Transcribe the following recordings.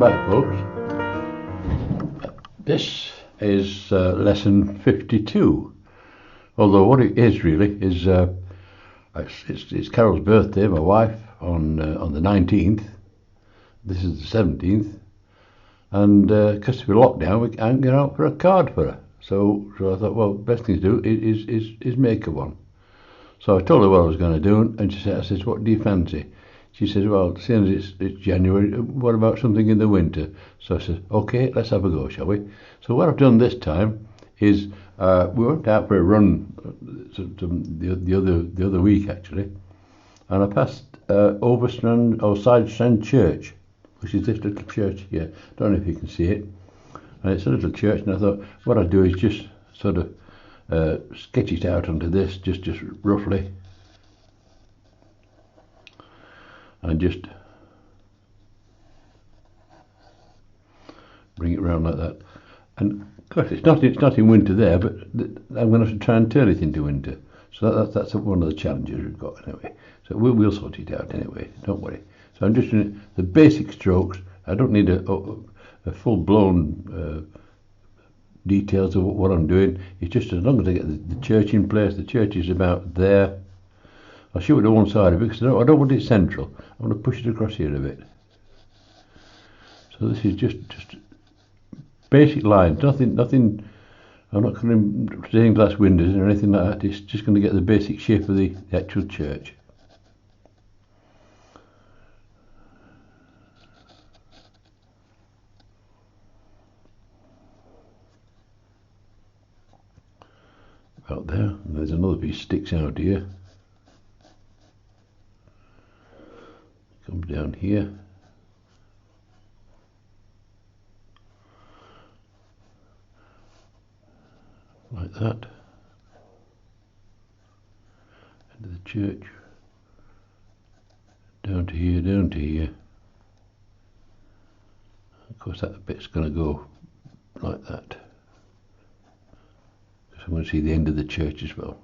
back, folks. This is lesson 52. Although what it is really is it's Carol's birthday, my wife, on the 19th. This is the 17th, and because we're locked down, we can't get out for a card for her. So I thought, well, best thing to do is make her one. So I told her what I was going to do, and I said, what do you fancy? She said, well, seeing as it's January, what about something in the winter? So I said, okay, let's have a go, shall we? So what I've done this time is we went out for a run the other week actually, and I passed Sidestrand Church, which is this little church here. Don't know if you can see it. And it's a little church, and I thought what I'd do is just sort of sketch it out onto this, just roughly. And just bring it around like that. And of course, it's not in winter there, but I'm going to have to try and turn it into winter. So that's one of the challenges we've got anyway. So we'll sort it out anyway. Don't worry. So I'm just doing the basic strokes. I don't need a full-blown details of what I'm doing. It's just as long as I get the church in place. The church is about there. I'll shoot it to one side of it because I don't want it central. I want to push it across here a bit. So this is just basic lines. Nothing. I'm not going to stained glass windows or anything like that. It's just going to get the basic shape of the actual church. About there. And there's another piece sticks out here. Comes down here. Like that. Into the church. Down to here, down to here. Of course that bit's going to go like that. Because I'm going to see the end of the church as well.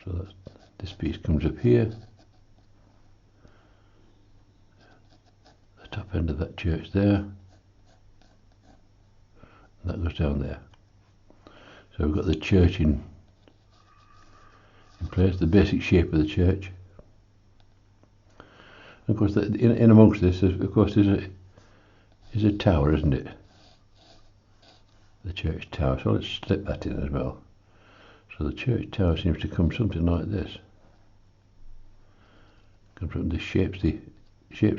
So this piece comes up here. The top end of that church there. And that goes down there. So we've got the church in place, the basic shape of the church. And of course, in amongst this, of course, is a tower, isn't it? The church tower. So let's slip that in as well. So the church tower seems to come something like this. Comes from the shapes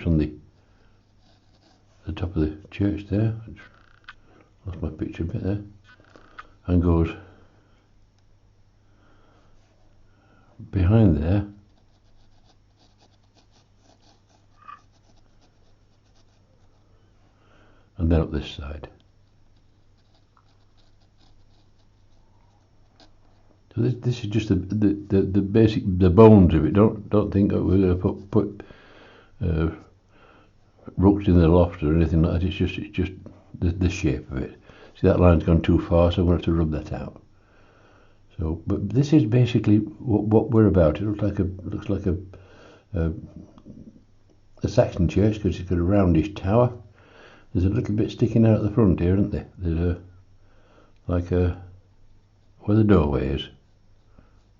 on the top of the church there. Lost my picture a bit there. And goes behind there, and then up this side. So this is just the basic, the bones of it. Don't think that we're going to put rooks in the loft or anything like that. It's just the shape of it. See, that line's gone too far, so I'm going to have to rub that out. So, but this is basically what we're about. It looks like a Saxon church because it's got a roundish tower. There's a little bit sticking out at the front here, isn't there? There's where the doorway is,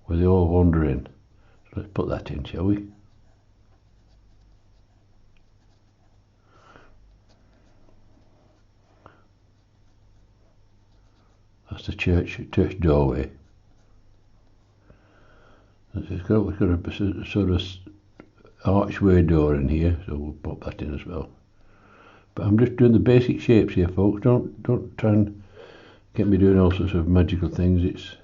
where they all wander in. So let's put that in, shall we? That's the church doorway. It's got a sort of archway door in here, so we'll pop that in as well. But I'm just doing the basic shapes here, folks. Don't try and get me doing all sorts of magical things.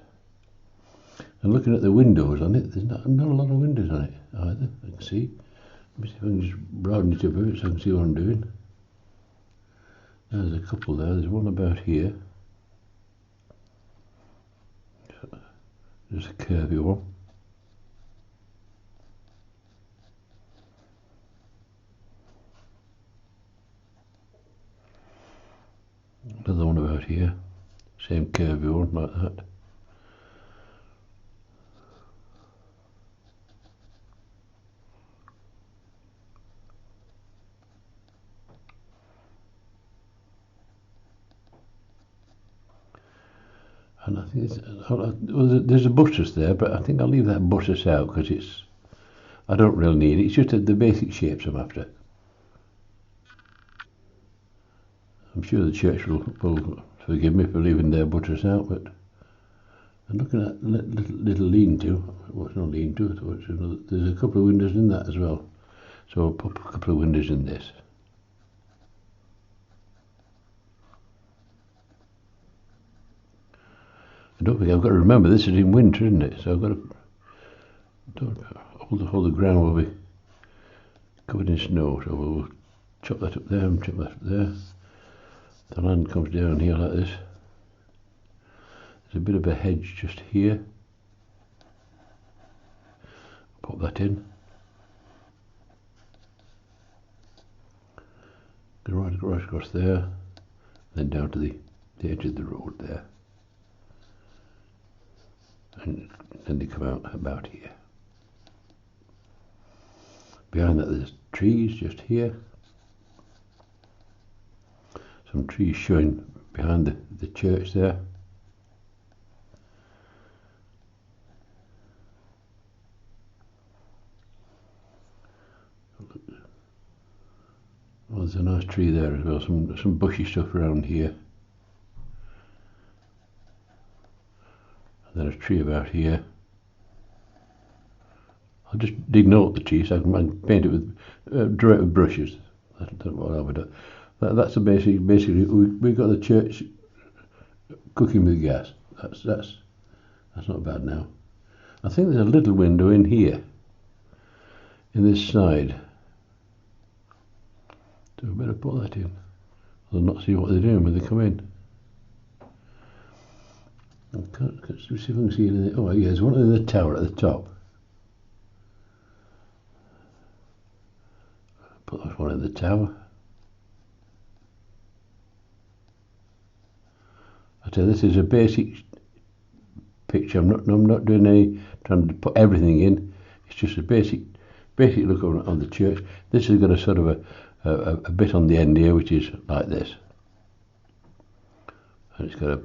And looking at the windows on it, there's not a lot of windows on it either. I can see. Let me see if I can just broaden it up a bit so I can see what I'm doing. There's a couple there. There's one about here. There's a curvy one. Another one about here. Same curvy one like that. And I think there's a buttress there, but I think I'll leave that buttress out because I don't really need it. It's just the basic shapes I'm after. I'm sure the church will forgive me for leaving their buttress out, but I'm looking at little lean-to. What's not lean-to? There's a couple of windows in that as well. So I'll pop a couple of windows in this. I don't think I've got to remember this is in winter, isn't it? So I've got to hold the ground will be covered in snow. So we'll chop that up there and chop that up there. The land comes down here like this. There's a bit of a hedge just here. Pop that in. Go right across there, then down to the edge of the road there. And then they come out about here. Behind that there's trees just here. Some trees showing behind the church there. Oh, there's a nice tree there as well, some bushy stuff around here. And then a tree about here. I'll just denote the tree so I can paint it with, draw it with brushes. That's what I would do. That's basically we've got the church cooking with gas. That's not bad now. I think there's a little window in here, in this side. So I better put that in. I'll not see what they're doing when they come in. I can't see if I can see anything. Oh yeah, there's one in the tower at the top. Put that one in the tower. I tell you, this is a basic picture. I'm not doing any trying to put everything in. It's just a basic look on the church. This has got a sort of a bit on the end here, which is like this, and it's got a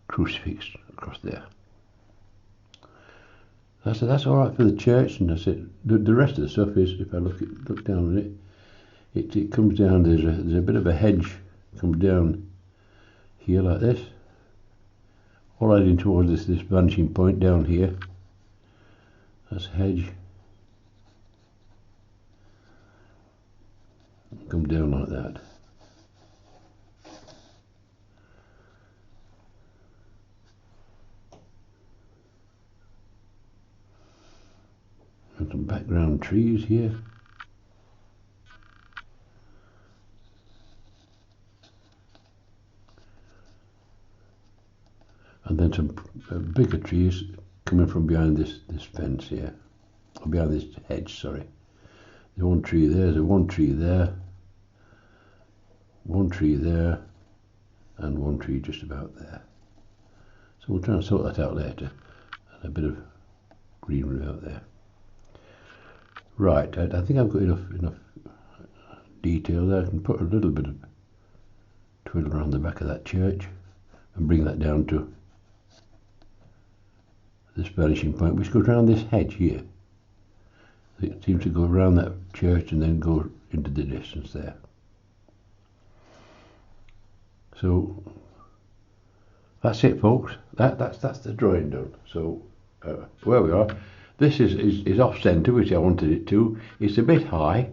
crucifix across there. That's all right for the church, and that's it. The rest of the stuff is, if I look down on it comes down. There's a bit of a hedge comes down here like this, all heading towards this vanishing point down here. That's a hedge. Come down like that. And some background trees here. And then some bigger trees coming from behind this fence here, or behind this hedge, sorry. There's one tree there, there's one tree there, one tree there, and one tree just about there. So we'll try and sort that out later. And a bit of greenery out there. Right, I think I've got enough detail there. I can put a little bit of twiddle around the back of that church and bring that down to this vanishing point, which goes around this hedge here. It seems to go around that church and then go into the distance there. So that's it, folks. That's the drawing done. So where we are, this is off centre, which I wanted it to. It's a bit high,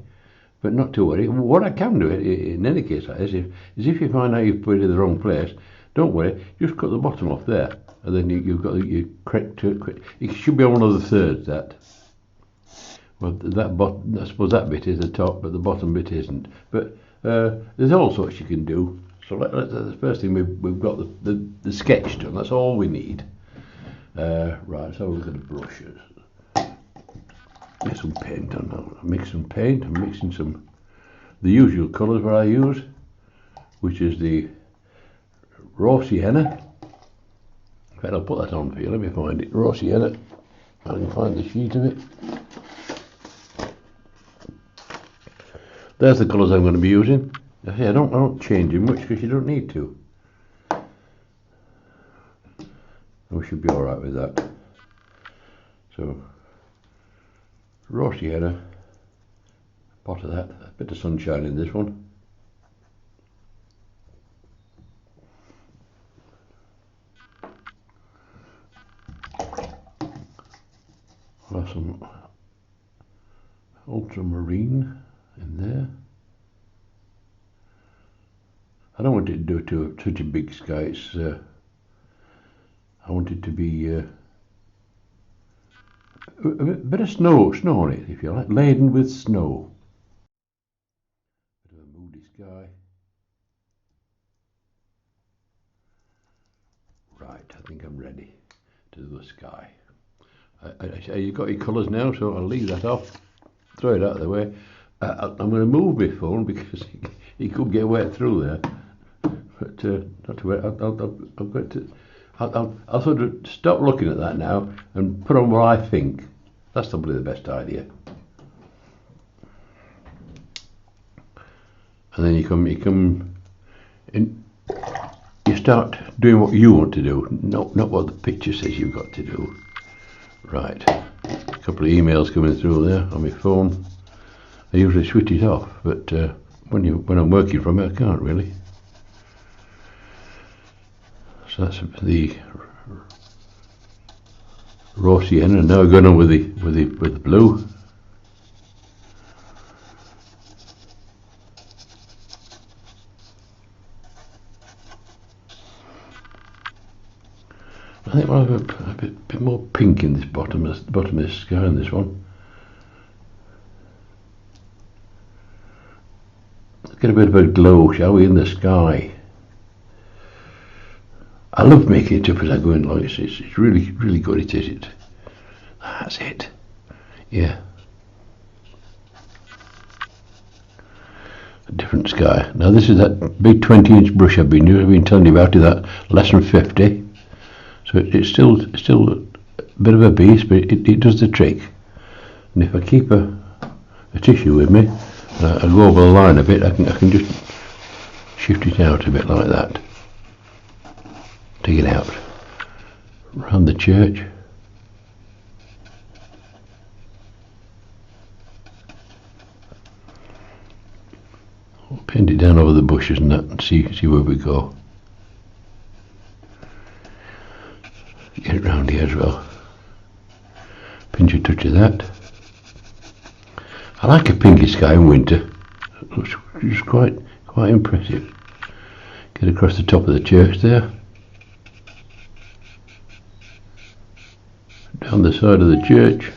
but not to worry. What I can do in any case like this is if you find out you've put it in the wrong place, don't worry. Just cut the bottom off there, and then you've got your correct. It should be on one of the thirds. That. Well, I suppose that bit is the top, but the bottom bit isn't. But there's all sorts you can do. So the first thing we've got the sketch done. That's all we need. Right, so we've got the brushes. Get some paint on. I'll mix some paint. I'm mixing the usual colours that I use, which is the raw sienna. In fact, I'll put that on for you. Let me find it. Raw sienna. I can find the sheet of it. There's the colours I'm going to be using. I don't change them much because you don't need to. We should be alright with that. So, raw sienna, pot of that, a bit of sunshine in this one. I'll have some ultramarine in there. I don't want it to do to such a big sky. I want it to be a bit of snow on it, if you like, laden with snow. Bit of a moody sky. Right, I think I'm ready to do the sky. You've got your colours now, so I'll leave that off. Throw it out of the way. I'm going to move my phone because it could get wet through there. But not to worry. I'll sort of stop looking at that now and put on what I think. That's probably the best idea. And then you come in. You start doing what you want to do, not what the picture says you've got to do. Right, a couple of emails coming through there on my phone. I usually switch it off, but when I'm working from it, I can't really. So that's the raw sienna. Now we're going on with the blue. I think we'll have a bit more pink in this bottom of this sky in this one. Let's get a bit of a glow, shall we, in the sky. I love making it up as I go along. It's really, really good, it is. That's it. Yeah. A different sky. Now this is that big 20-inch brush I've been using. I've been telling you about it, that lesson 50. So it's still a bit of a beast, but it does the trick. And if I keep a tissue with me, and I go over the line a bit, I can just shift it out a bit like that. Take it out. Around the church. I'll paint it down over the bushes and that and see where we go. Get it round here as well. Pinch a touch of that. I like a pinky sky in winter. It looks just quite impressive. Get across the top of the church there. Down the side of the church.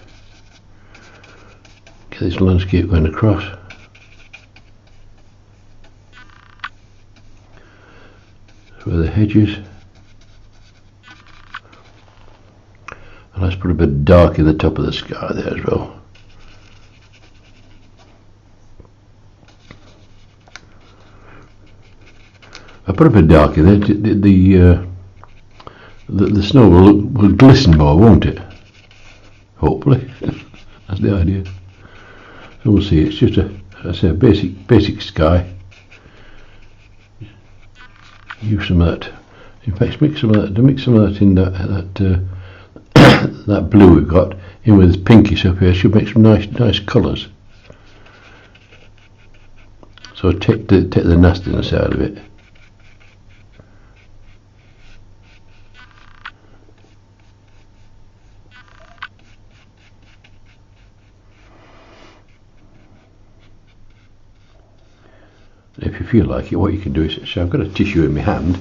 Get this landscape going across. Where the hedges. And let's put a bit dark in the top of the sky there as well. I put a bit dark in there. The snow will glisten more, won't it? Hopefully. That's the idea. So we'll see. It's just a basic sky. Use some of that. In fact, mix some of that in that that blue we've got in with this pinkish up here. Should make some nice colours. So take the nastiness out of it. If you feel like it, what you can do is, so I've got a tissue in my hand,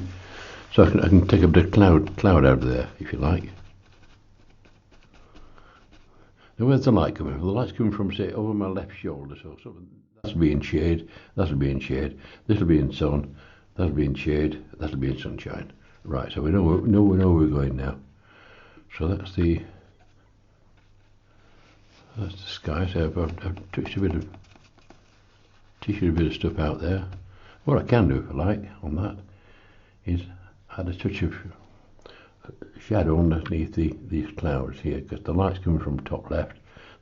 so I can take a bit of cloud out of there, if you like. Now where's the light coming from? The light's coming from, say, over my left shoulder, so that'll be in shade, that'll be in shade, this'll be in sun, that'll be in shade, that'll be in sunshine. Right, so we know where we're going now. So that's the sky. So I've touched a bit of tissue, a bit of stuff out there. What I can do, if I like, on that is add a touch of shadow underneath these clouds here, because the light's coming from top left,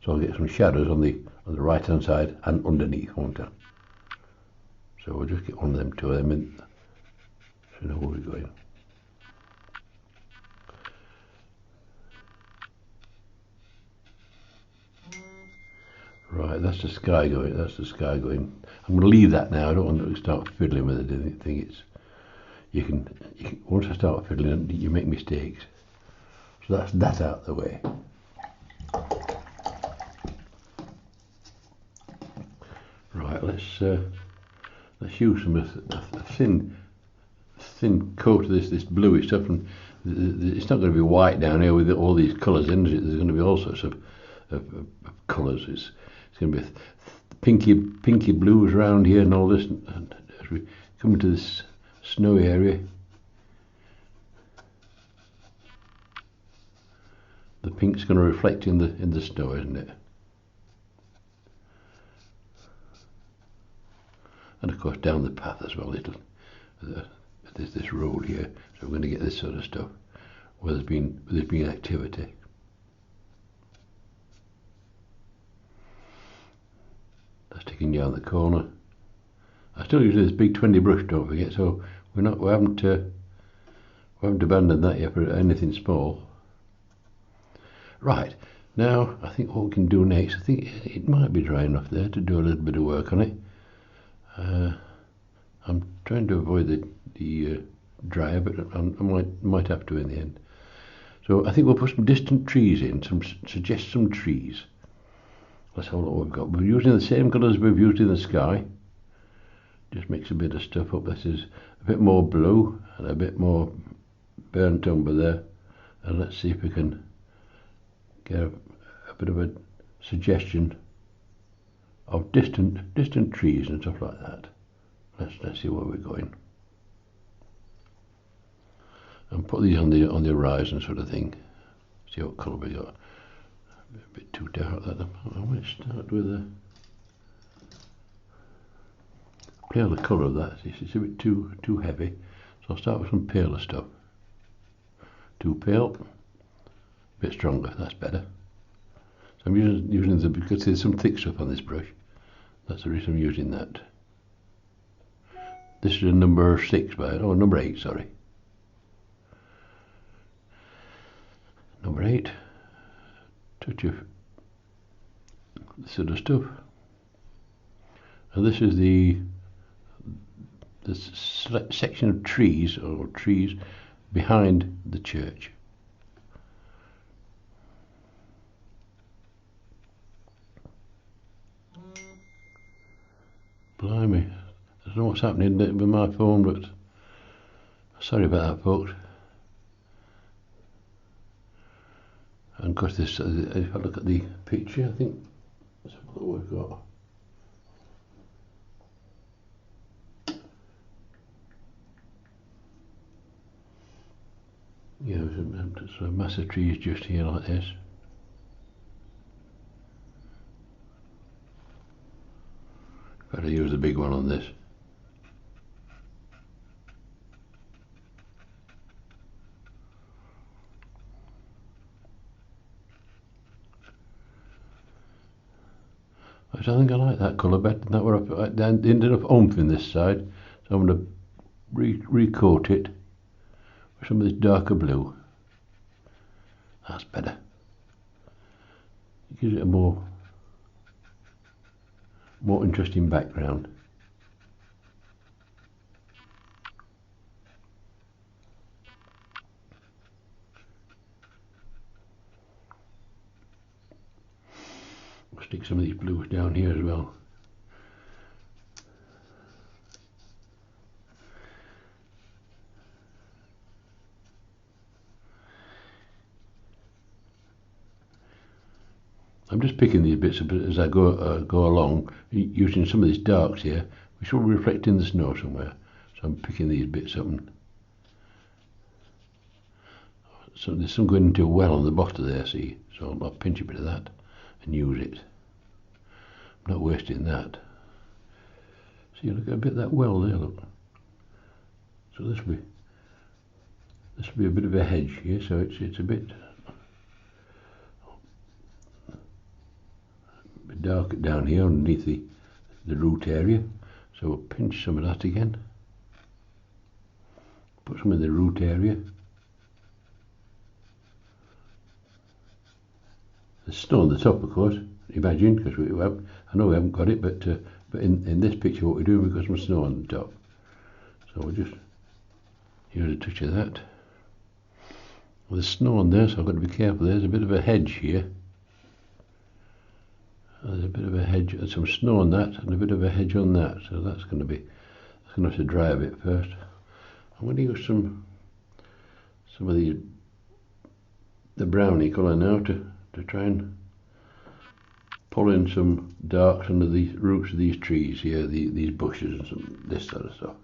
so I'll get some shadows on the right hand side and underneath, won't I? So we'll just get one of them, two of them in, so we know where we're going. That's the sky going. That's the sky going. I'm going to leave that now. I don't want to start fiddling with it. I think it's you can once I start fiddling, you make mistakes. So that's that out of the way. Right, let's use some a thin coat of this bluey stuff, and it's not going to be white down here with all these colours in it. There's going to be all sorts of colours. It's going to be pinky blues around here and all this. And as we come into this snowy area, the pink's going to reflect in the snow, isn't it? And of course down the path as well. There's this road here, so we're going to get this sort of stuff where there's been activity. That's taking down the corner. I still use this big 20 brush, don't forget. So we haven't abandoned that yet for anything small. Right, now I think what we can do next, I think it might be dry enough there to do a little bit of work on it. I'm trying to avoid the dryer, but I might have to in the end. So I think we'll put some distant trees in, suggest some trees. Let's have a look what we've got. We're using the same colours we've used in the sky. Just mix a bit of stuff up. This is a bit more blue and a bit more burnt umber there. And let's see if we can get a bit of a suggestion of distant trees and stuff like that. Let's see where we're going. And put these on the horizon sort of thing. See what colour we got. A bit too dark that. I might start with a paler colour of that. It's a bit too heavy. So I'll start with some paler stuff. Too pale. A bit stronger, that's better. So I'm using because there's some thick stuff on this brush. That's the reason I'm using that. This is a number 8, sorry. Number 8. Touch of this sort of stuff. And this is the section of trees behind the church. Blimey, I don't know what's happening with my phone, but sorry about that, folks. And of course, if I look at the picture, I think that's what we've got. Yeah, there's a mass of trees just here like this. Better use the big one on this. I think I like that colour better than that where I put ended up oomph in this side. So I'm going to recoat it with some of this darker blue. That's better. It gives it a more interesting background. I'll stick some of these blues down here as well. I'm just picking these bits up as I go along, using some of these darks here, which will reflect in the snow somewhere. So I'm picking these bits up, and so there's some going into a well on the bottom there, see. So I'll pinch a bit of that and use it. I'm not wasting that. See, look at a bit of that well there, look. So this will be a bit of a hedge here, so it's a bit dark down here underneath the root area, so we'll pinch some of that again, put some in the root area, the snow on the top, of course. Imagine, because I know we haven't got it, but in this picture, what we're doing, we've got some snow on the top. So we'll just use a touch of that. Well, there's snow on there, so I've got to be careful. There's a bit of a hedge here. There's a bit of a hedge, some snow on that, and a bit of a hedge on that. So that's going to have to dry a bit first. I'm going to use some of the browny colour now to try and pull in some darks under the roots of these trees here, these bushes and this sort of stuff.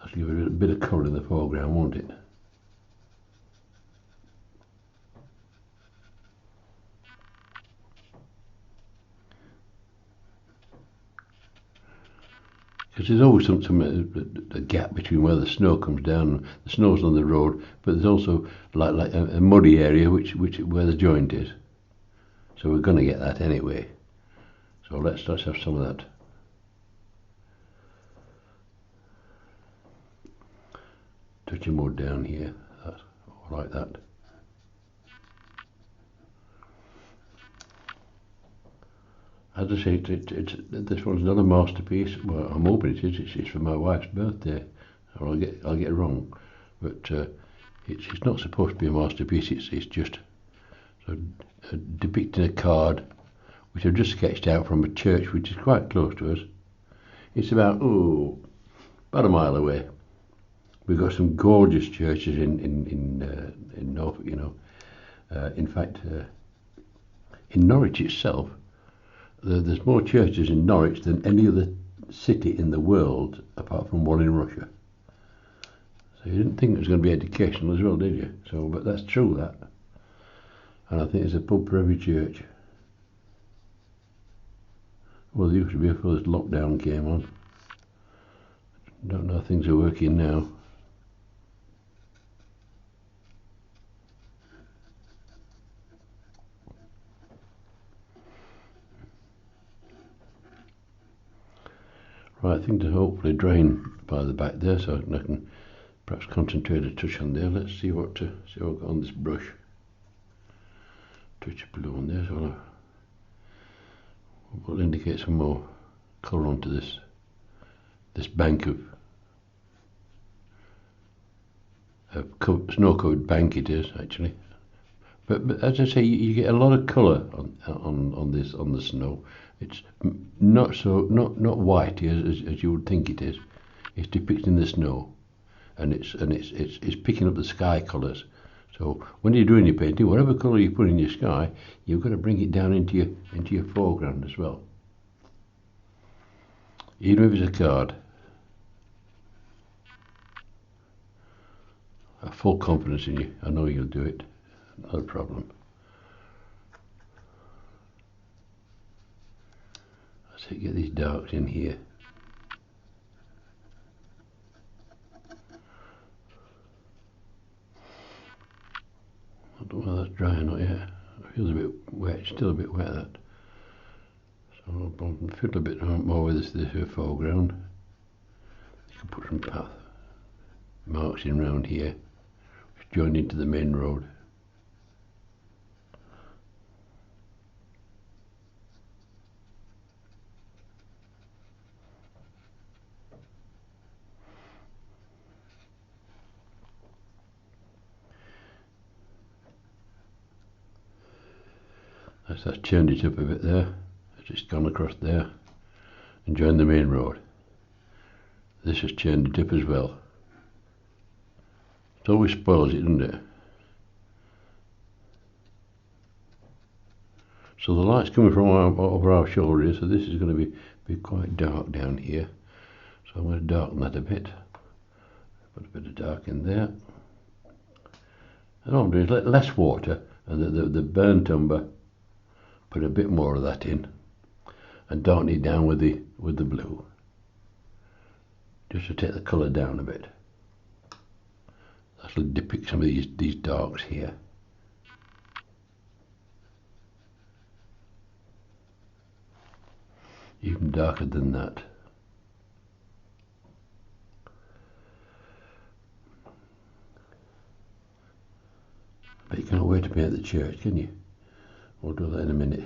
That'll give it a bit of colour in the foreground, won't it? Because there's always a gap between where the snow comes down. The snow's on the road, but there's also like a muddy area where the joint is. So we're going to get that anyway. So let's have some of that. Touch more down here. That's like that. As I say, this one's not a masterpiece. Well, I'm hoping it is. It's for my wife's birthday, or I'll get it wrong. But it's not supposed to be a masterpiece. It's just depicting a card, which I've just sketched out from a church which is quite close to us. It's about a mile away. We've got some gorgeous churches in Norfolk. You know, in fact, in Norwich itself. There's more churches in Norwich than any other city in the world, apart from one in Russia. So you didn't think it was going to be educational as well, did you? So, but that's true, that. And I think there's a pub for every church. Well, there used to be before this lockdown came on. Don't know how things are working now. Right, I think to hopefully drain by the back there, so I can perhaps concentrate a touch on there. Let's see what I've got on this brush. Touch of blue on there, so we'll indicate some more colour onto this bank of snow-covered bank it is actually. But as I say, you get a lot of colour on the snow. It's not white as you would think it is. It's depicting the snow, and it's picking up the sky colours. So when you're doing your painting, whatever colour you put in your sky, you've got to bring it down into your foreground as well. Even if it's a card. I have full confidence in you. I know you'll do it. Not a problem. Let's get these darks in here. I don't know if that's dry or not yet. It feels a bit wet, still a bit wet that. So I'll fiddle a bit more with this foreground. You can put some path marks in round here, which join into the main road. That's turned it up a bit there. It's just gone across there and joined the main road. This has turned it up as well. It always spoils it, doesn't it? So the light's coming from over our shoulder here, so this is going to be quite dark down here. So I'm going to darken that a bit. Put a bit of dark in there. And all I'm doing is less water, and the burnt umber, put a bit more of that in, and darken it down with the blue, just to take the colour down a bit. That'll depict some of these darks here. Even darker than that. But you can't wait to paint the church, can you? We'll do that in a minute.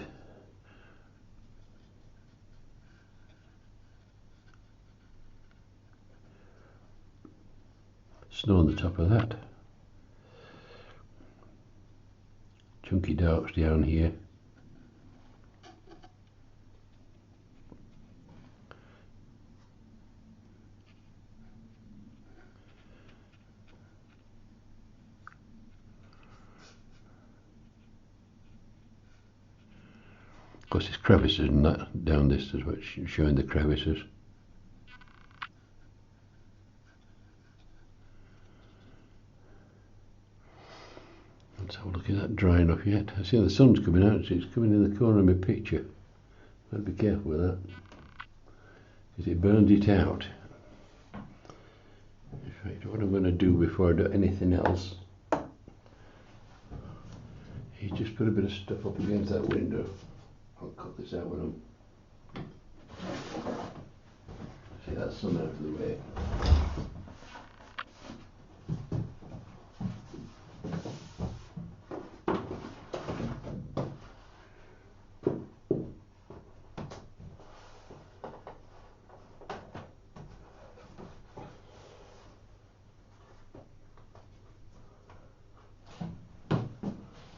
Snow on the top of that. Chunky darks down here. Of course, there's crevices and that down this is what's showing the crevices. Let's have a look at that drying off yet. I see the sun's coming out, so it's coming in the corner of my picture. I'll be careful with that, because it burns it out. In fact, what I'm going to do before I do anything else is just put a bit of stuff up against that window. I'll cut this out when I'm... See that sun out of the way.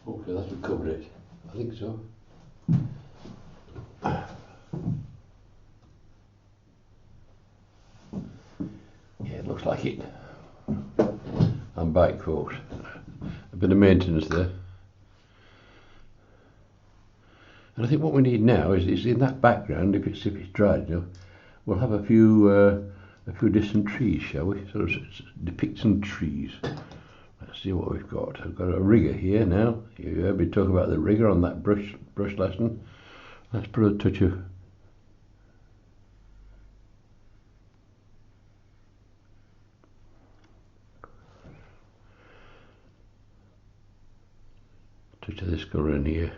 Hopefully that will cover it. I think so. Yeah, it looks like it. I'm back, folks. A bit of maintenance there. And I think what we need now is in that background, if it's dried enough, we'll have a few distant trees, shall we? Sort of depict some trees. Let's see what we've got. I've got a rigger here now. You heard me talk about the rigger on that brush lesson. Let's put a touch of this colour in here.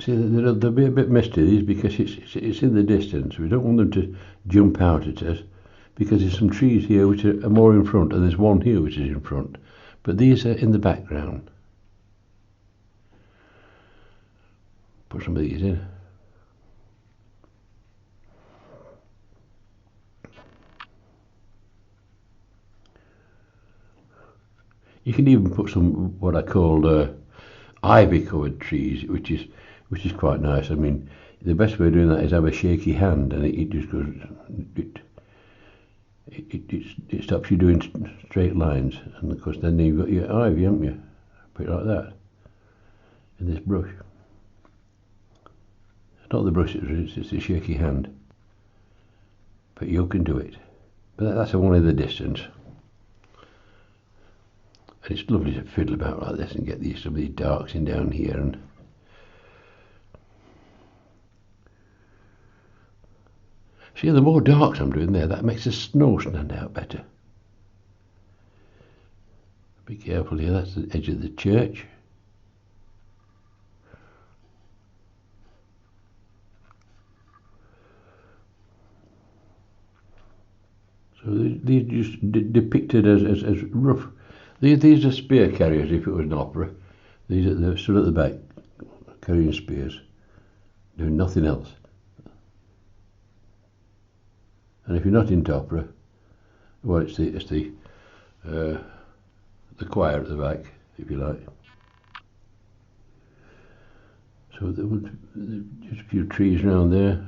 See, they'll be a bit misty, these, because it's in the distance. We don't want them to jump out at us, because there's some trees here which are more in front, and there's one here which is in front, but these are in the background. Put some of these in. You can even put some what I call ivy-covered trees, which is quite nice. I mean, the best way of doing that is have a shaky hand, and it just goes. It stops you doing straight lines, and of course then you've got your ivy, haven't you? Put it like that in this brush. It's not the brush, it's a shaky hand, but you can do it. But that's only the distance, and it's lovely to fiddle about like this and get some of these darks in down here. And see, the more darks I'm doing there, that makes the snow stand out better. Be careful here, that's the edge of the church. So these just depicted as rough. These are spear carriers if it was an opera. They're stood at the back carrying spears, doing nothing else. And if you're not into opera, well, it's the choir at the back, if you like. So there was just a few trees around there,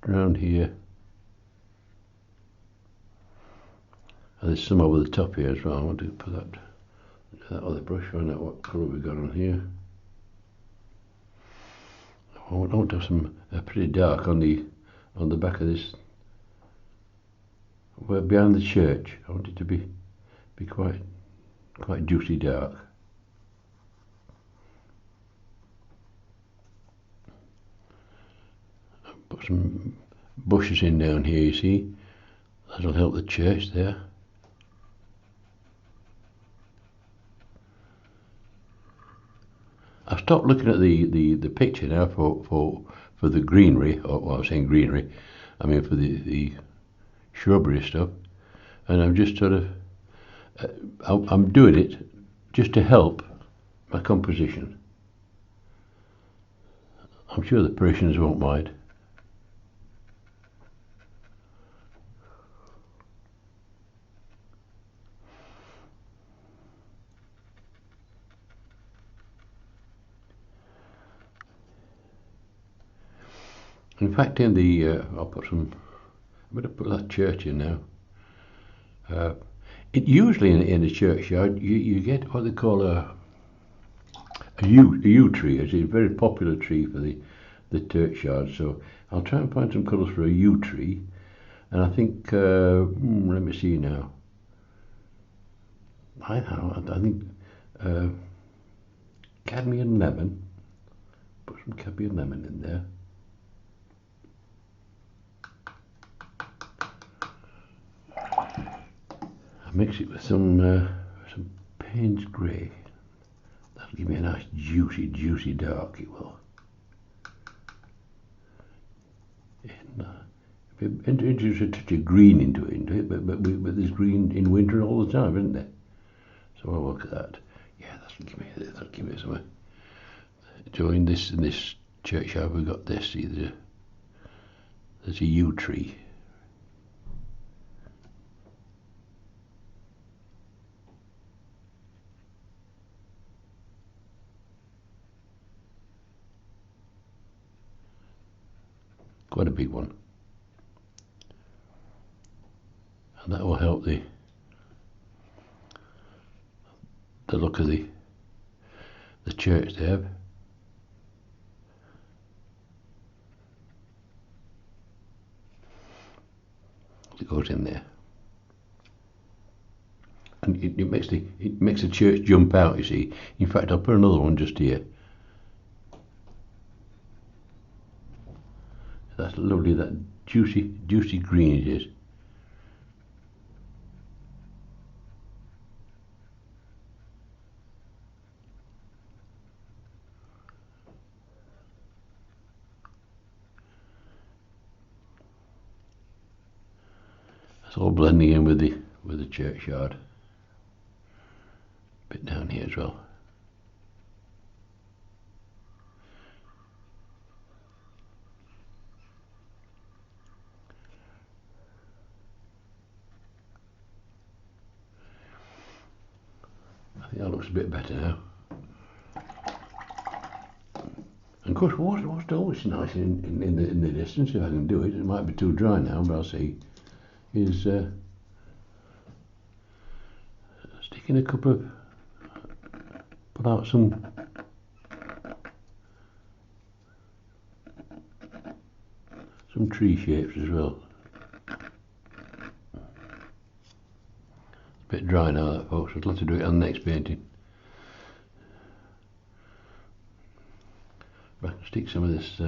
around here. And there's some over the top here as well. I want to put that other brush, find out what colour we've got on here. I want to have some pretty dark on the back of this. We're behind the church. I want it to be quite juicy dark. Put some bushes in down here, you see. That'll help the church there. I've stopped looking at the picture now for the greenery, or well, I was saying greenery, I mean for the shrubbery stuff, and I'm just sort of I'm doing it just to help my composition. I'm sure the parishioners won't mind. In fact, in the I'll put some. I'm going to put that church in now. It usually in a churchyard you get what they call a yew tree. It's a very popular tree for the churchyard. So I'll try and find some colours for a yew tree. And I think let me see now. I think cadmium lemon. Put some cadmium lemon in there. Mix it with some Payne's grey. That'll give me a nice juicy dark. It will. Introduce a touch of green into it, but there's green in winter all the time, isn't there? So I'll look at that. Yeah, that'll give me some. So in this churchyard we've got this. See, there's a yew tree. Quite a big one, and that will help the look of the church there. It goes in there, and it makes the church jump out. You see. In fact, I'll put another one just here. That's lovely, that juicy green it is. That's all blending in with the churchyard. A bit down here as well. I think that looks a bit better now. And of course, what's always nice in the distance, if I can do it, it might be too dry now, but I'll see, is sticking a couple of, put out some tree shapes as well. It's a bit dry now, that, folks. I'd love to do it on the next painting. I can stick some of this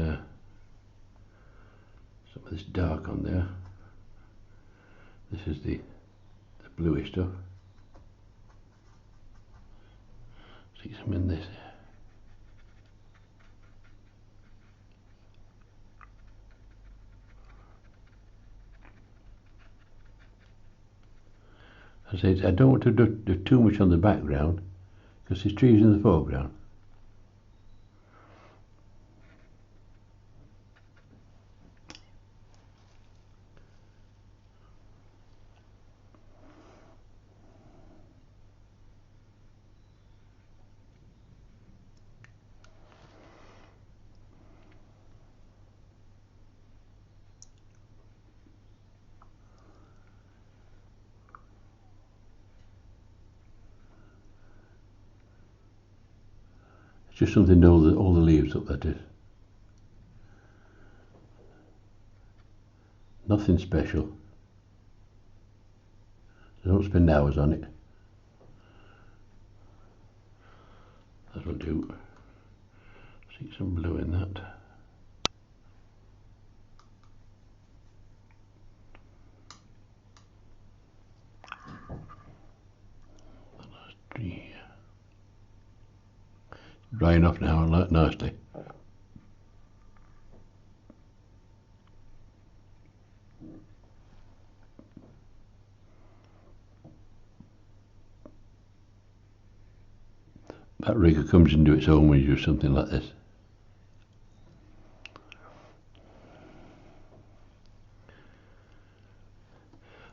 dark on there. This is the bluish stuff. Stick some in this. I say I don't want to do too much on the background because there's trees in the foreground. Just something to hold all the leaves up, that is. Nothing special. So don't spend hours on it. That'll do. See some blue in that. Dry enough now and light nicely. that rigger comes into its own when you do something like this.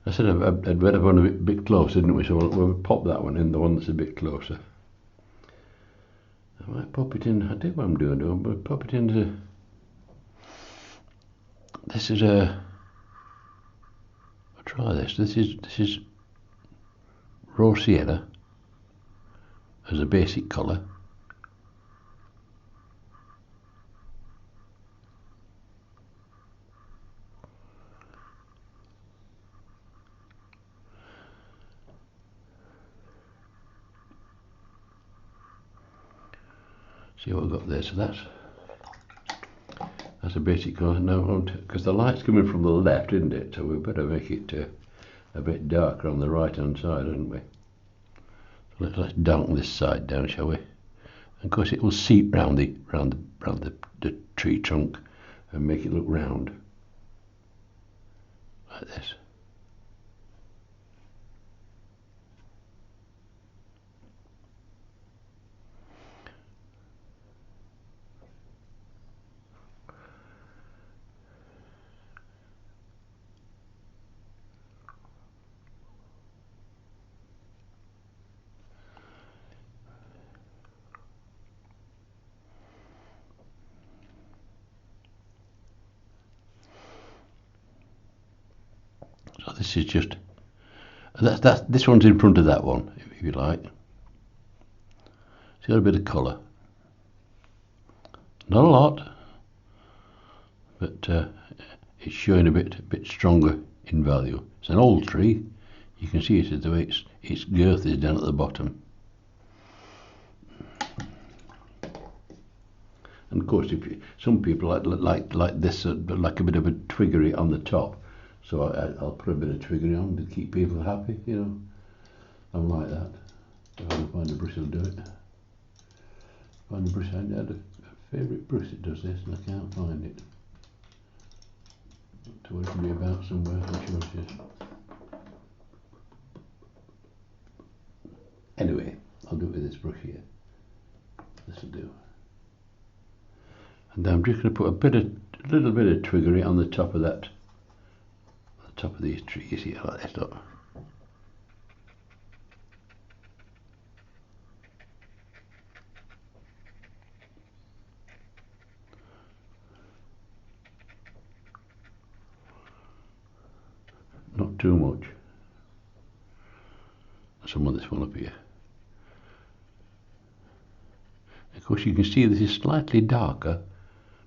I said I'd better one a bit closer, didn't we? So we'll pop that one in, the one that's a bit closer. I might pop it in. I think what I'm doing, but pop it into. This is a. I'll try this. This is raw sienna as a basic colour. See what we've got there. So that's a basic colour. Now, because the light's coming from the left, isn't it? So we better make it a bit darker on the right-hand side, haven't we? So let's darken this side down, shall we? And of course, it will seep round the tree trunk and make it look round, like this. So this is just this one's in front of that one, if you like. It's got a bit of colour, not a lot, but it's showing a bit stronger in value. It's an old tree. You can see it the way its girth is down at the bottom. And of course, some people like this, like a bit of a twiggery on the top. So I'll put a bit of twiggery on to keep people happy, you know. I'm like that. If I can find a brush, I'll do it. Find a brush. I had a favourite brush that does this, and I can't find it. To where it can be about somewhere, I'm sure it is. Anyway, I'll do it with this brush here. This will do. And then I'm just going to put a little bit of twiggery on the top of that. Top of these trees here, like this, look. Not too much. Some of this one up here. Of course, you can see this is slightly darker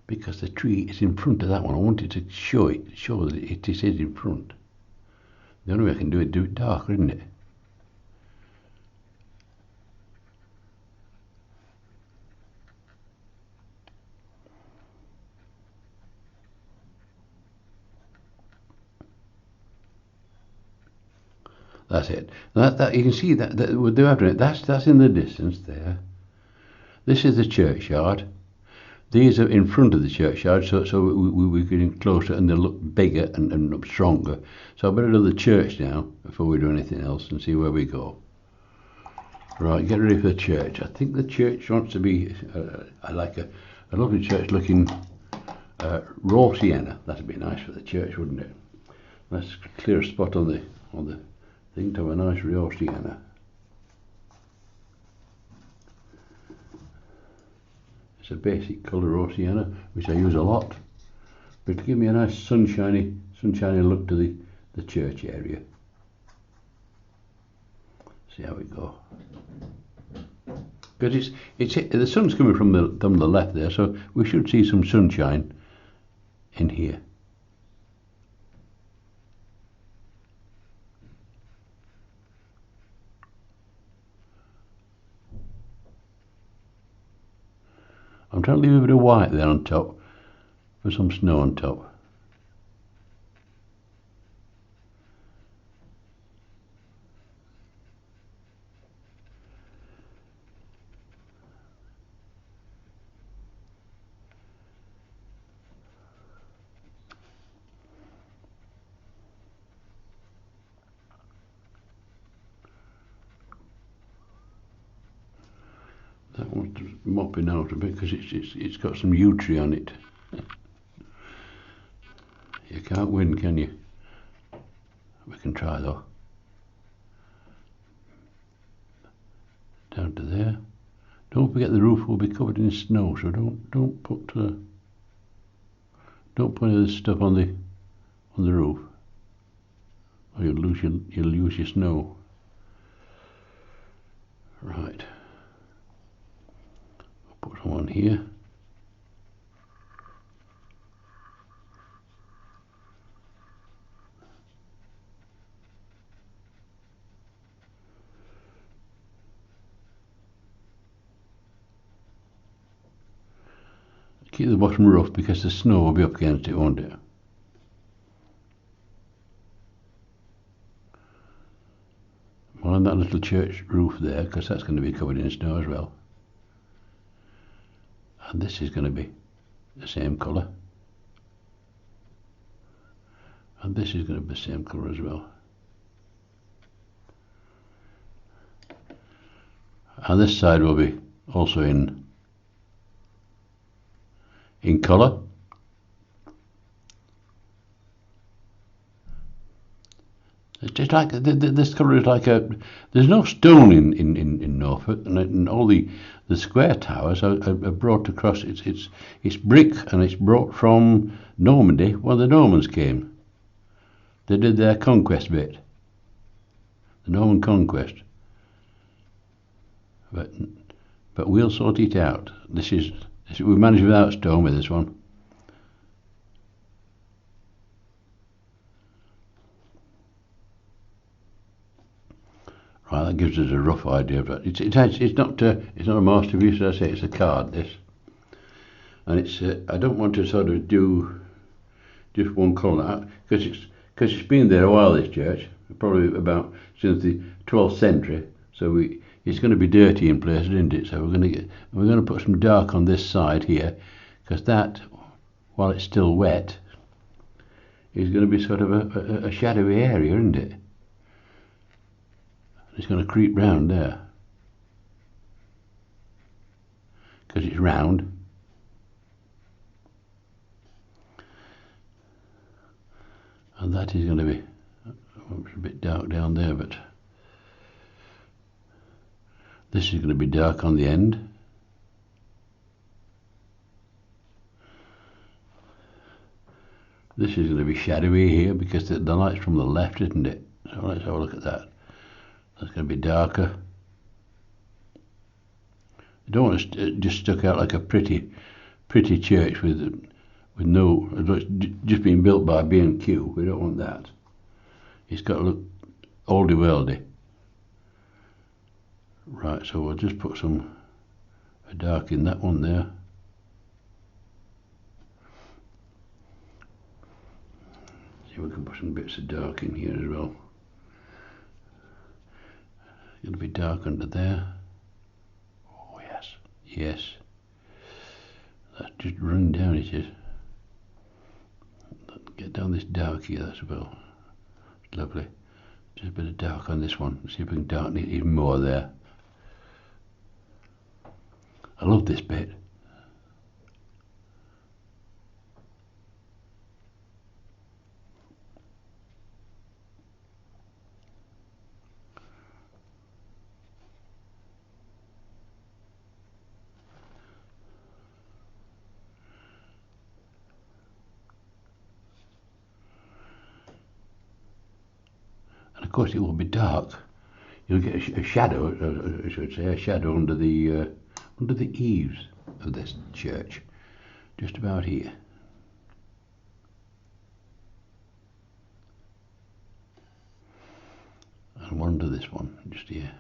because the tree is in front of that one. I wanted to show that it is in front. The only way I can do it darker, isn't it? That's it. That you can see that with the address, that's in the distance there. This is the churchyard. These are in front of the churchyard, so we're getting closer and they'll look bigger and look stronger. So I better do the church now before we do anything else and see where we go. Right, get ready for the church. I think the church wants to be like a lovely church looking raw sienna. That'd be nice for the church, wouldn't it? Let's clear a spot on the thing to have a nice raw sienna. It's a basic colour, raw sienna, which I use a lot, but to give me a nice sunshiny look to the church area. See how we go. Because the sun's coming from the left there, so we should see some sunshine in here. I'm trying to leave a bit of white there on top for some snow on top. mopping out a bit because it's got some yew tree on it. You can't win, can you? We can try though. Down to there. Don't forget the roof will be covered in snow, so don't put any of this stuff on the roof, or you'll lose your snow. Right. I'll put some on here. Keep the bottom rough because the snow will be up against it, won't it? On that little church roof there, because that's going to be covered in snow as well. And this is going to be the same colour. And this is going to be the same colour as well. And this side will be also in colour. It's just like this colour is like there's no stone in Norfolk, and all the square towers are brought across. It's brick, and it's brought from Normandy when the Normans came. They did their conquest bit, the Norman conquest. But we'll sort it out. We managed without stone with this one. Right, that gives us a rough idea of it. It's not a masterpiece, as I say. It's a card, this, and it's. I don't want to sort of do just one colour because it's been there a while. This church, probably about since the 12th century. So it's going to be dirty in places, isn't it? So we're going to put some dark on this side here, because that, while it's still wet, is going to be sort of a shadowy area, isn't it? It's going to creep round there because it's round. And that is going to be a bit dark down there, but this is going to be dark on the end. This is going to be shadowy here because the light's from the left, isn't it? So let's have a look at that. That's going to be darker. You don't want it just stuck out like a pretty church with no, just being built by B&Q. We don't want that. It's got to look oldie-worldy. Right, so we'll just put a dark in that one there. See if we can put some bits of dark in here as well. It'll be dark under there. Oh yes. That's just running down, it is. Get down this dark here, that's well. Lovely. Just a bit of dark on this one. See if we can darken it even more there. I love this bit. And of course it will be dark. You'll get a shadow, I should say, a shadow under the eaves of this church, just about here. And one under this one, just here.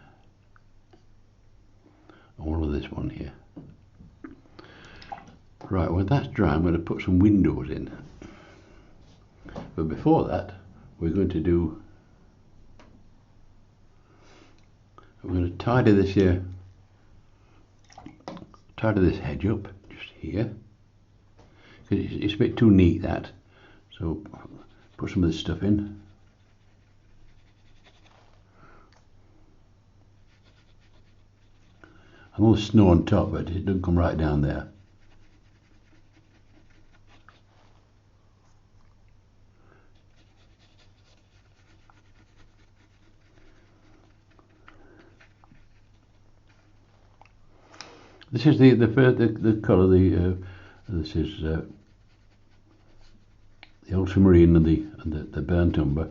And one under this one here. Right, when that's dry, I'm going to put some windows in. But before that, we're going to tidy this here. Tidy this hedge up just here, because it's a bit too neat, that. So put some of this stuff in. I know there's snow on top, but it doesn't come right down there. This is the colour. This is the ultramarine and the burnt umber,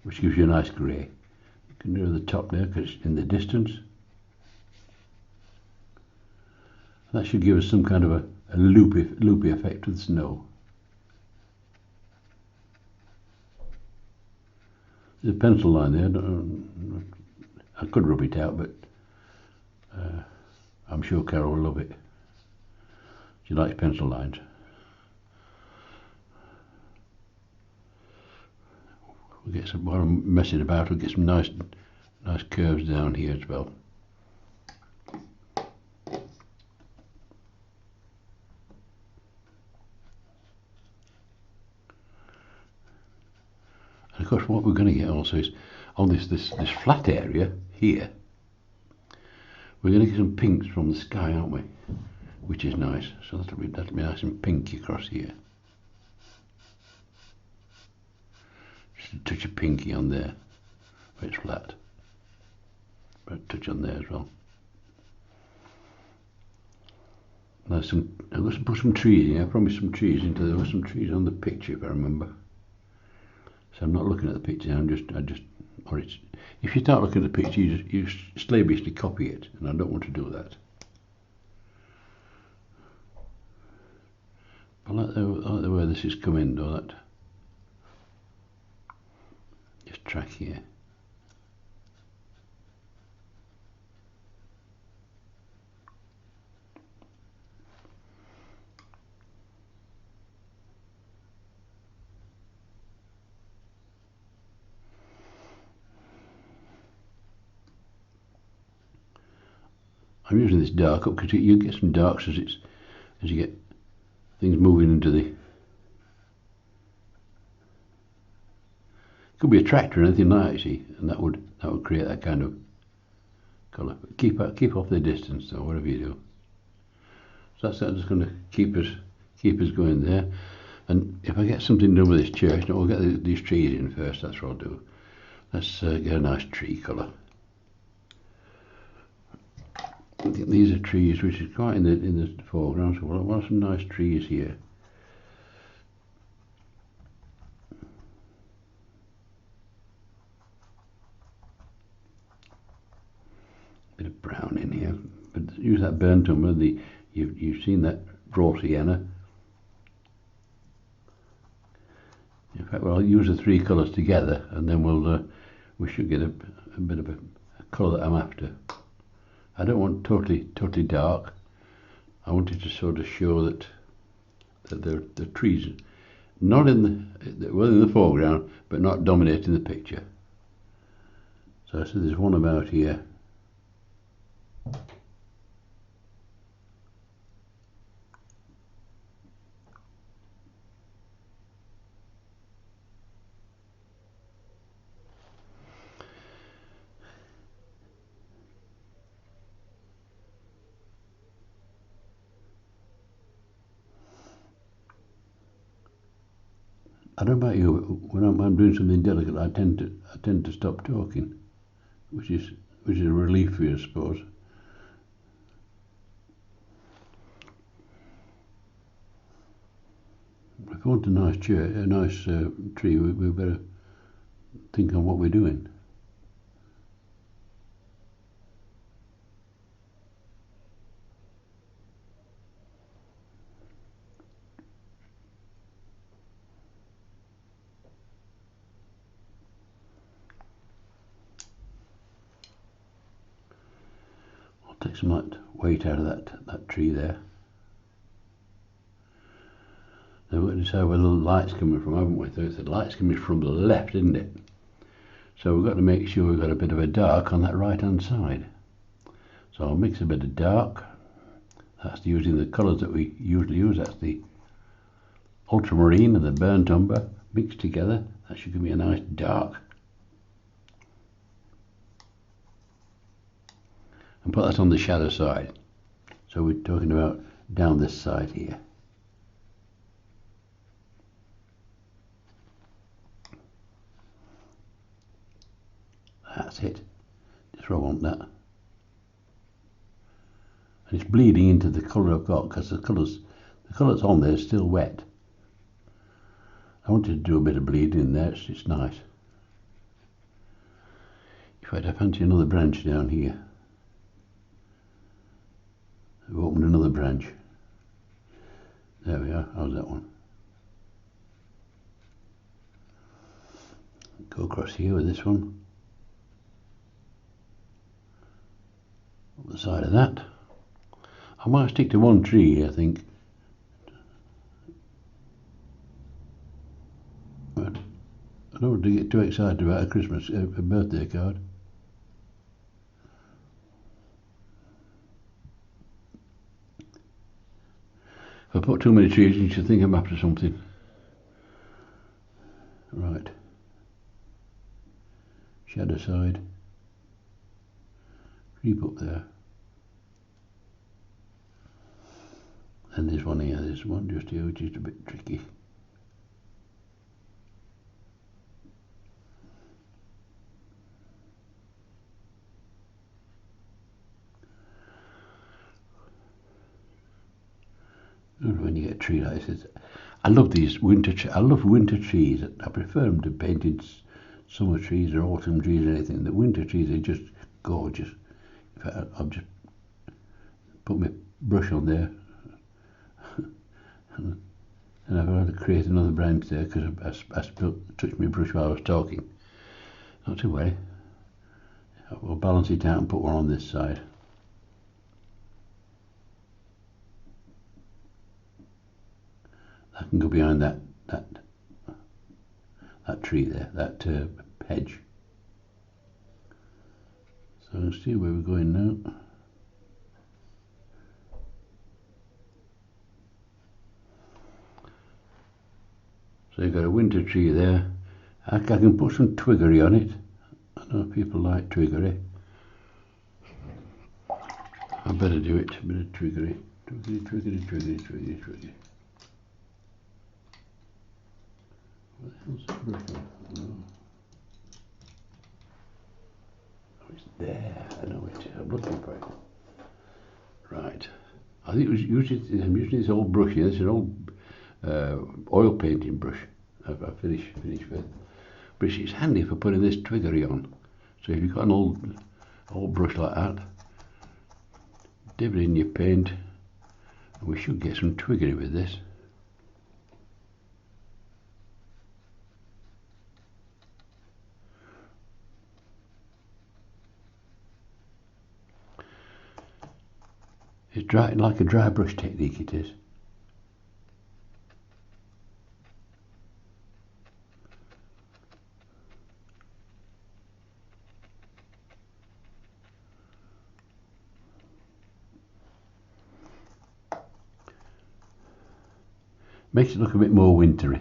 which gives you a nice grey. You can do the top there because it's in the distance. That should give us some kind of a loopy effect with snow. There's a pencil line there. I could rub it out, but I'm sure Carol will love it. She likes pencil lines. We'll get some, while I'm messing about, we'll get some nice curves down here as well. And of course, what we're going to get also is on this flat area here, we're going to get some pinks from the sky, aren't we? Which is nice. So that'll be nice and pinky across here. Just a touch of pinky on there, where it's flat. But a touch on there as well. I've got to put some trees in. I promised some trees into there. Were some trees on the picture, if I remember. So I'm not looking at the picture. If you start looking at the picture, you slavishly copy it, and I don't want to do that. I like the way this is coming, though. That just track here. I'm using this dark up because you get some darks as you get things moving into the. Could be a tractor or anything like that, see, and that would create that kind of colour. But keep off the distance though, whatever you do. So that's just going to keep us going there. And if I get something done with this church, we'll get these trees in first. That's what I'll do. Let's get a nice tree colour. I think these are trees which is quite in the foreground, so we'll have some nice trees here. Bit of brown in here, but use that burnt umber. You've seen that raw sienna. In fact, well, I'll use the three colours together, and then we should get a bit of a colour that I'm after. I don't want totally dark. I want it to sort of show that the trees, not in the foreground, but not dominating the picture. So I said there's one about here. I don't know about you, but when I'm doing something delicate, I tend to stop talking, which is a relief for you, I suppose. If we want a nice tree, we better think on what we're doing. Take some light weight out of that tree there. Now we've got to decide where the light's coming from, haven't we? So the light's coming from the left, isn't it? So we've got to make sure we've got a bit of a dark on that right hand side. So I'll mix a bit of dark. That's using the colours that we usually use. That's the ultramarine and the burnt umber mixed together. That should give me a nice dark. and put that on the shadow side. So we're talking about down this side here. That's it. Just where I want that. And it's bleeding into the colour I've got because the colour that's on there is still wet. I wanted to do a bit of bleeding in there. It's nice. In fact, I fancy another branch down here. I've opened another branch. There we are. How's that one? Go across here with this one. Up the side of that. I might stick to one tree, I think. But I don't want to get too excited about a birthday card. If I put too many trees, you should think I'm after something. Right. Shadow side. Creep up there. And there's one here, there's one just here, which is a bit tricky. When you get a tree like this, I love these I love winter trees. I prefer them to painted summer trees or autumn trees or anything. The winter trees are just gorgeous. In fact, I'll just put my brush on there, and I've had to create another branch there because I touched my brush while I was talking. Not to worry. I'll balance it out and put one on this side. I can go behind that tree there, that hedge. So let's see where we're going now. So you've got a winter tree there. I can put some twiggery on it. I know people like twiggery. I better do it. A bit of twiggery. Twiggery. What the hell's that brush on? Oh, it's there. I know it. I'm looking for it. Right. I think I'm using this old brush here. This is an old oil painting brush. I've finished with. But it's handy for putting this twiggery on. So if you've got an old brush like that, dip it in your paint, and we should get some twiggery with this. It's dry, like a dry brush technique it is. Makes it look a bit more wintry.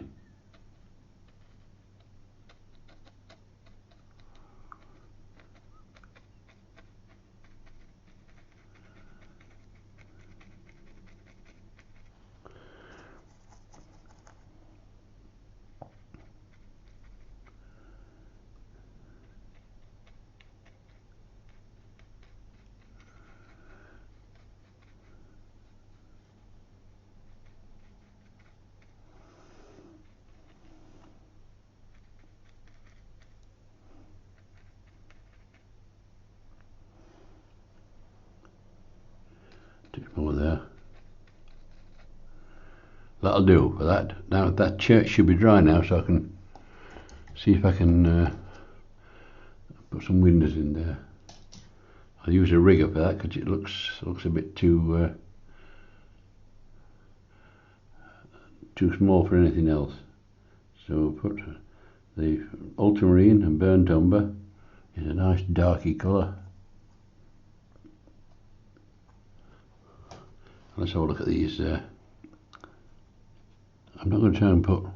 More there. That'll do for that. Now that church should be dry now, so I can see if I can put some windows in there. I'll use a rigger for that because it looks a bit too small for anything else. So we'll put the ultramarine and burnt umber in a nice darky colour. Let's have a look at these. I'm not going to try and put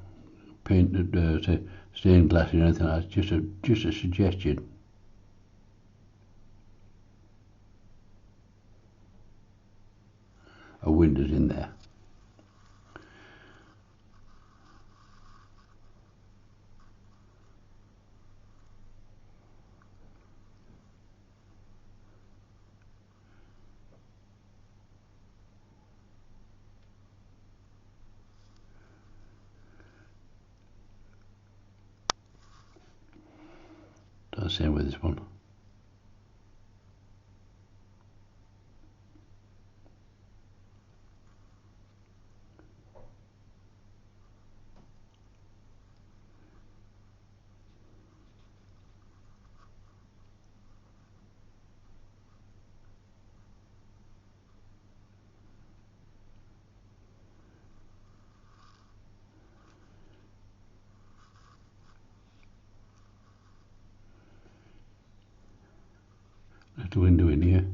painted stained glass or anything like that. Just a suggestion. windows in there. Same with this one. Little window in here.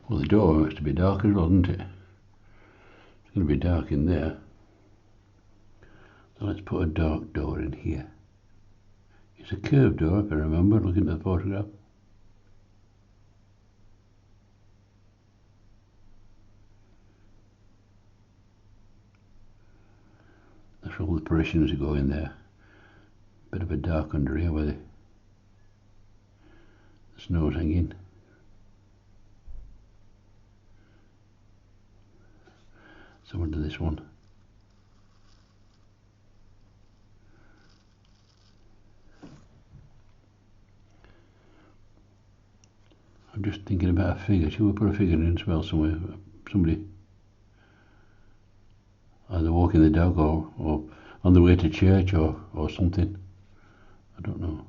Well, the door has to be dark as well, doesn't it? It's going to be dark in there. So let's put a dark door in here. It's a curved door, if I remember, looking at the photograph. That's all the parishioners who go in there. Bit of a dark under here where the snow's hanging. So under this one. I'm just thinking about a figure. Should we put a figure in as well somewhere? Somebody either walking the dog or on the way to church or something. I don't know.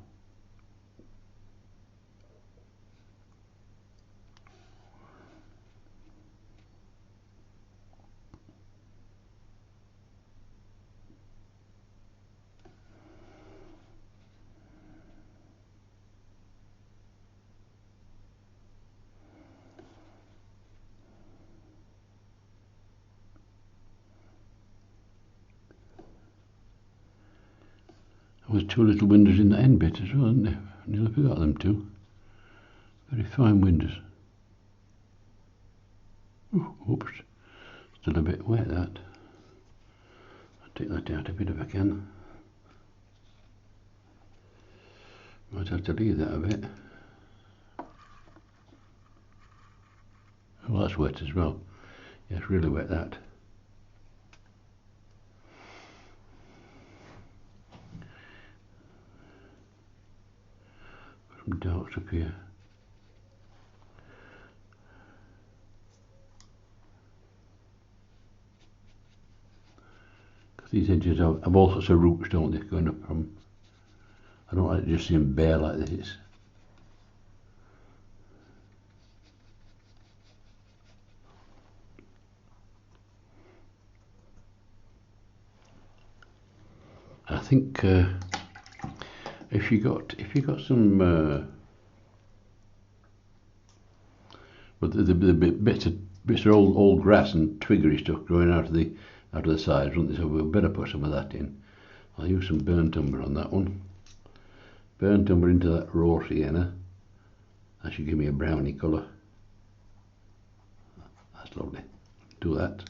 There was two little windows in the end bit as well, isn't there? I nearly forgot them two. Very fine windows. Oops, still a bit wet that. I'll take that out a bit if I can. Might have to leave that a bit. Oh, that's wet as well. Yeah, it's really wet that. Some darks up here. Because these edges have all sorts of roots, don't they, going up from. I don't like to just see them bare like this. I think if you got some but the bits of old grass and twiggery stuff growing out of the sides, wouldn't they? So we'll better put some of that in. I'll use some burnt umber on that one. Burnt umber into that raw sienna. That should give me a browny colour. That's lovely. Do that.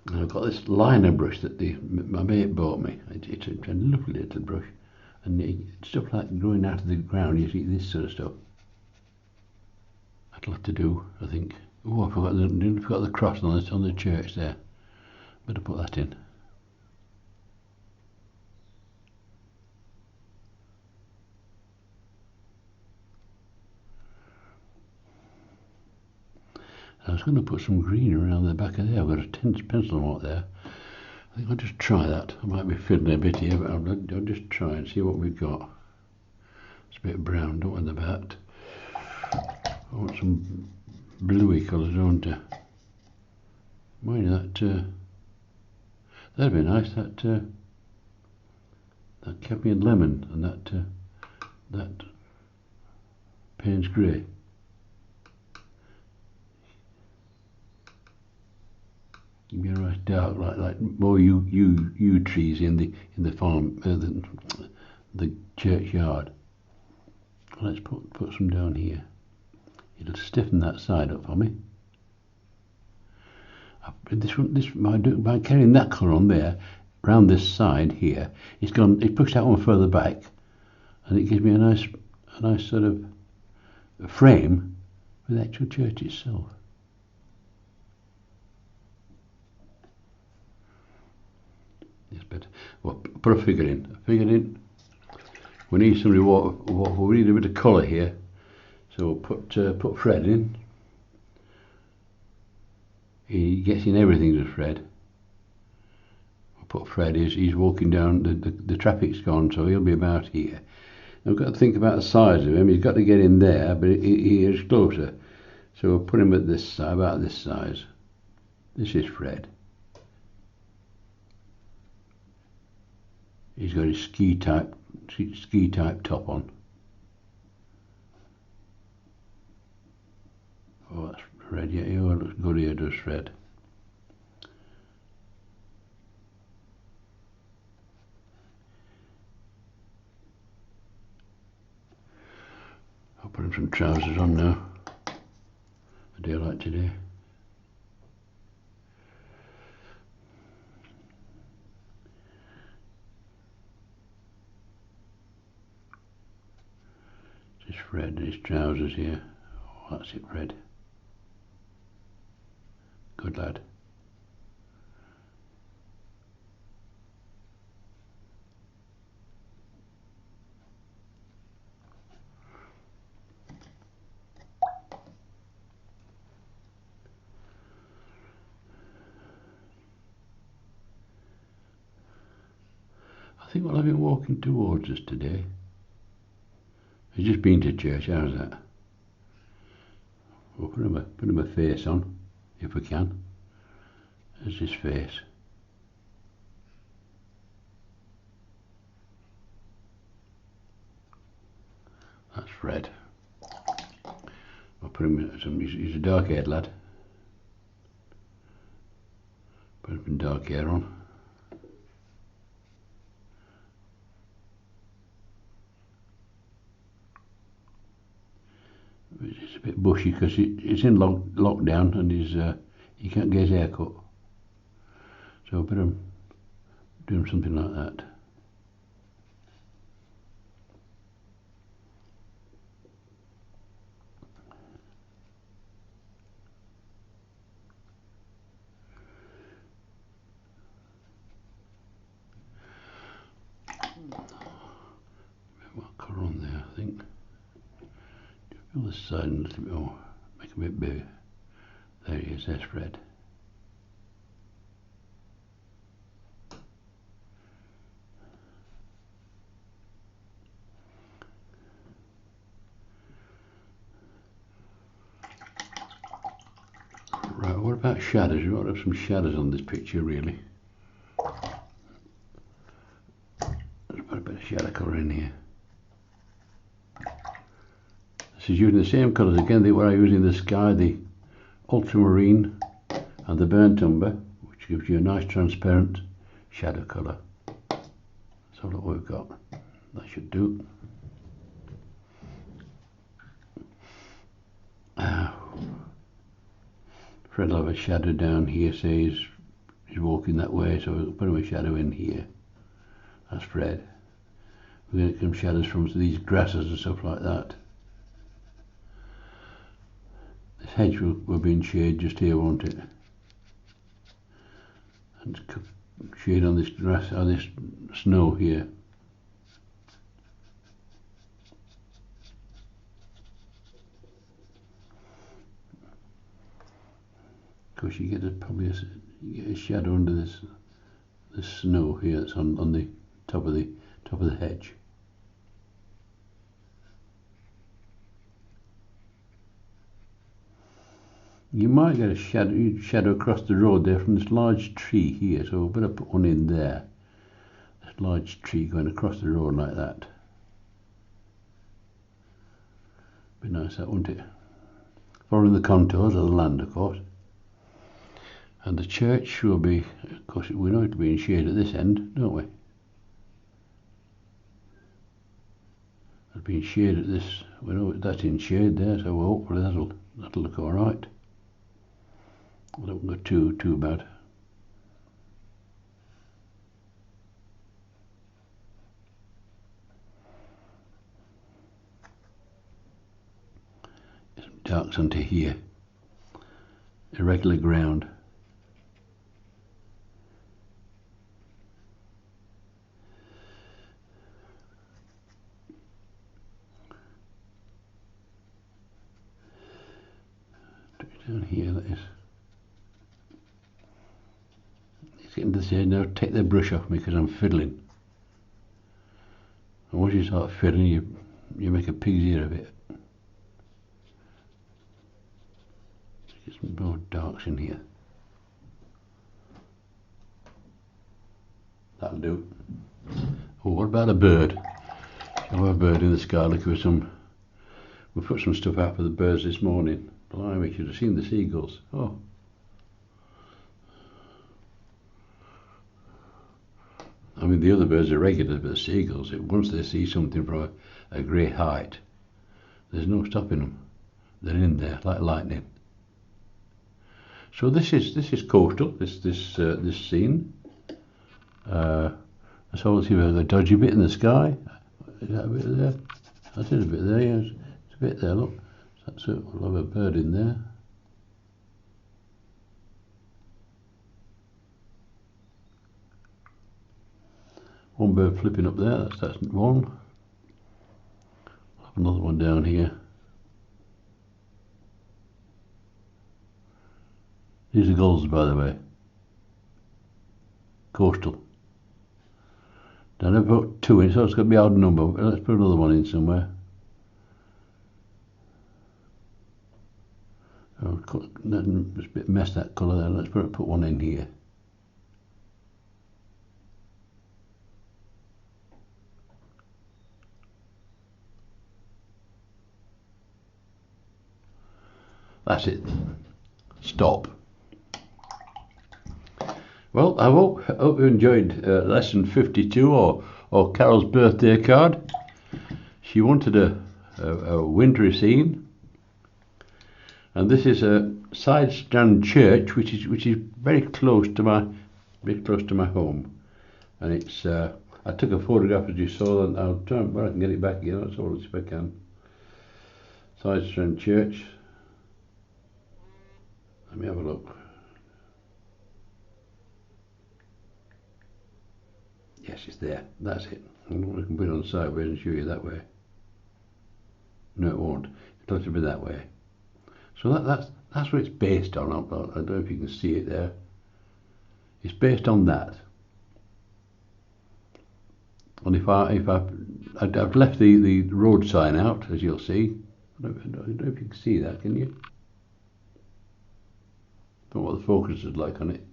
And I've got this liner brush that my mate bought me. It's a lovely little brush. And stuff like growing out of the ground, you see this sort of stuff. I'd love to do, I think. Oh, I forgot the cross on the church there. Better put that in. I was going to put some green around the back of there. I've got a pencil mark there. I think I'll just try that. I might be fiddling a bit here, but I'll just try and see what we've got. It's a bit brown, don't want the bat. I want some bluey colours, don't I? Mind that, that'd be nice, that cadmium lemon and that Payne's grey. Give me a nice dark, like more yew trees in the farm, the churchyard. Let's put some down here. It'll stiffen that side up for me. By carrying that colour on there, round this side here, it's pushed that one further back, and it gives me a nice sort of frame for the actual church itself. It's better. Well, put a figure in. We need somebody we need a bit of colour here, so we'll put Fred in. He gets in everything, does Fred. We'll put Fred. He's walking down. The traffic's gone, so he'll be about here. I've got to think about the size of him. He's got to get in there, but he is closer. So we'll put him at this side, about this size. This is Fred. He's got his ski type top on. Oh, that's Fred. Yeah, he looks good here, does Fred. I'll put him some trousers on now. A day like today. Just Fred and his trousers here. Oh, that's it, Fred. Good lad. I think we'll have him walking towards us today. He's just been to church. How's that? We'll put him a face on, if we can. There's his face. That's Fred. I'll put him in some. He's a dark-haired lad. Put him some dark hair on. It's a bit bushy because it's in lockdown and he can't get his hair cut. So I better do him something like that. What colour on there, I think. Fill this side a little bit more, make a bit bigger. There he is, there's Fred. Right, what about shadows? We've got to have some shadows on this picture, really. Let's put a bit of shadow colour in here. This is using the same colours again that I use in the sky, the ultramarine and the burnt umber, which gives you a nice transparent shadow colour. Let's have a look what we've got. That should do. Fred will have a shadow down here, say he's walking that way, so we'll put him a shadow in here. That's Fred. We're going to get some shadows from these grasses and stuff like that. This hedge will be in shade just here, won't it? And shade on this grass, or this snow here. Of course, you get probably a shadow under this snow here that's on the top of the hedge. You might get a shadow across the road there from this large tree here, so we'll better put one in there. This large tree going across the road like that. Be nice, that, wouldn't it? Following the contours of the land, of course. And the church will be, of course, we know it to be in shade at this end, don't we? been shaded this. We know that's in shade there, so hopefully that'll look all right. I don't go too bad. Some darks onto here. Irregular ground. Down here, that is. It's getting to the stage now. Take the brush off me because I'm fiddling. And once you start fiddling, you make a pig's ear of it. Get some more darks in here. That'll do. Oh, what about a bird? Shall we have a bird in the sky? Look for some. We put some stuff out for the birds this morning. Blimey, you should have seen the seagulls. Oh. I mean, the other birds are regular, but the seagulls, once they see something from a great height, there's no stopping them. They're in there like lightning. So this is coastal. This scene. Let's all see where the dodgy bit in the sky. Is that a bit there? That's it, a bit there. Yeah, it's a bit there. Look. That's it. We'll have a bird in there. One bird flipping up there. That's one. I'll have another one down here. These are gulls, by the way. Coastal. Now I've put two in, so it's going to be odd number. Let's put another one in somewhere. Oh, it's a bit messed that colour there. Let's put one in here. That's it. Stop. Well, I hope you enjoyed lesson 52 or Carol's birthday card. She wanted a wintry scene. And this is a Sidestrand Church, which is very close to my home, and it's. I took a photograph as you saw, and I'll try and I can get it back again. That's all if I can. Sidestrand Church. Let me have a look. Yes, it's there. That's it. I can put it on sideways and show you that way. No, it won't. It'll have to be that way. So that's what it's based on. I don't know if you can see it there. It's based on that. And I've left the road sign out, as you'll see. I don't know if you can see that, can you? Don't know what the focus is like on it.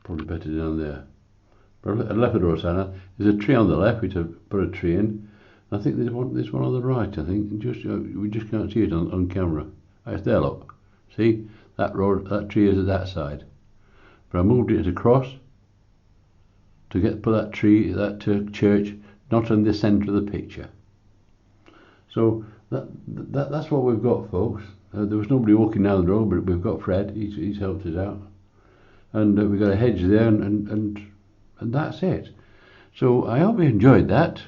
Probably better down there. But I left the road sign out. There's a tree on the left, which I've put a tree in. I think there's one on the right. I think we just can't see it on camera. It's there, look. See that tree is at that side. But I moved it across to put that tree, that church, not in the centre of the picture. So that's what we've got, folks. There was nobody walking down the road, but we've got Fred. He's helped us out, and we've got a hedge there, and that's it. So I hope you enjoyed that.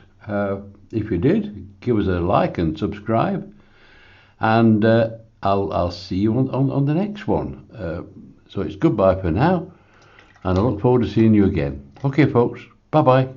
If you did, give us a like and subscribe, and I'll see you on the next one. So it's goodbye for now, and I look forward to seeing you again. Okay, folks, bye bye.